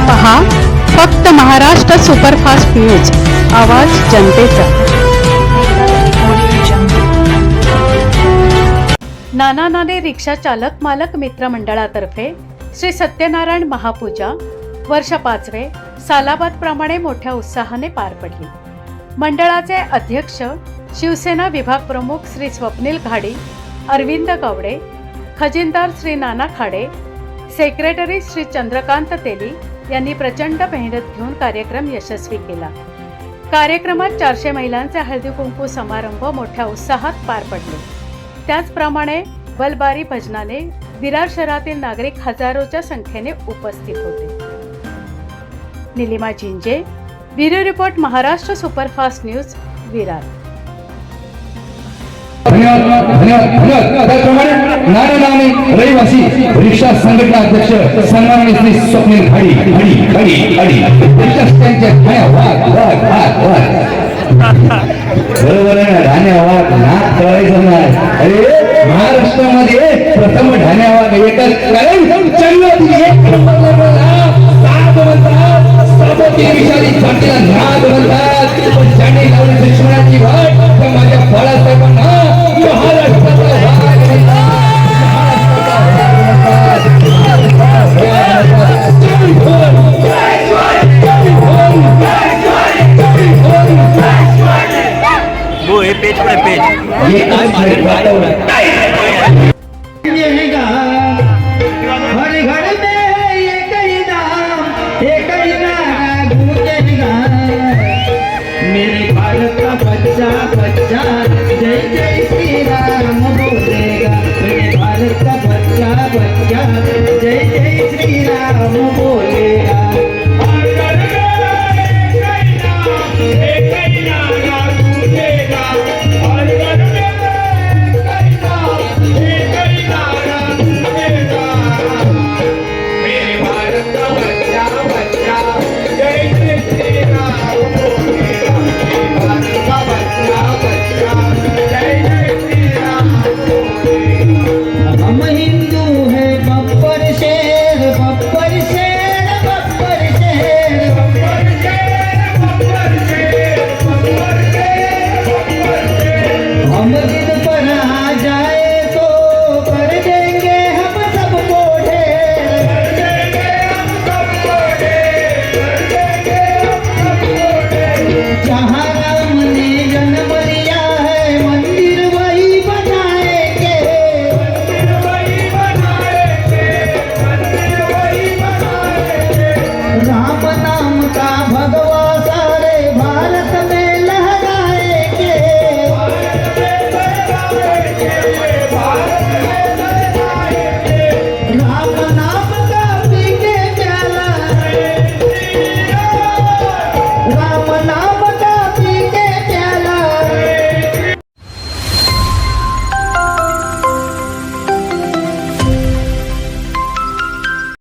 पहा फक्त Maharashtra superfast news, आवाज जनतेचा। नाना नाने रिक्षा चालक मालक मित्र मंडळातर्फे श्री सत्यनारायण महापूजा वर्ष 5वे सालाबाद प्रमाणे मोठ्या उत्साहाने पार पडली। मंडळाचे अध्यक्ष शिवसेना विभाग प्रमुख श्री स्वप्नील घाडी, अरविंद गवडे, खजिनदार श्री नाना खाडे, सेक्रेटरी श्री चंद्रकांत तेली यांनी प्रचंड मेहनत घेऊन कार्यक्रम यशस्वी केला। कार्यक्रमात 400 महिलांचे हळदी कुंकू समारंभ मोठ्या उत्साहात पार पडले। त्याचप्रमाणे बलबारी भजनाने विरार शहरातील नागरिक हजारोच्या संख्येने उपस्थित होते। Nilima Jinje, bureau report, Maharashtra superfast news, Virar. त्याचप्रमाणे नारायणी रहिवासी रिक्षा संघटना अध्यक्ष सन्माननीय श्री स्वप्नील घाडी रिक्षा स्टँडच्या बरोबर आहे। ढाण्यावाग नाक कळायचं नाही। अरे महाराष्ट्रामध्ये प्रथम ढाण्यावाग एकच कारण चंद्रातील एक जातीला नाद म्हणतात। पण ज्यांनी लावली दुश्मनाची वाट तर माझ्या बाळासाहेबांना महाराष्ट्राचा वो ये पेज पर पेज ये हर घर में एक ही नारा गूंजेगा। मेरे भारत का बच्चा बच्चा जय जय श्री राम बोलेगा। मेरे भारत का बच्चा बच्चा जय जय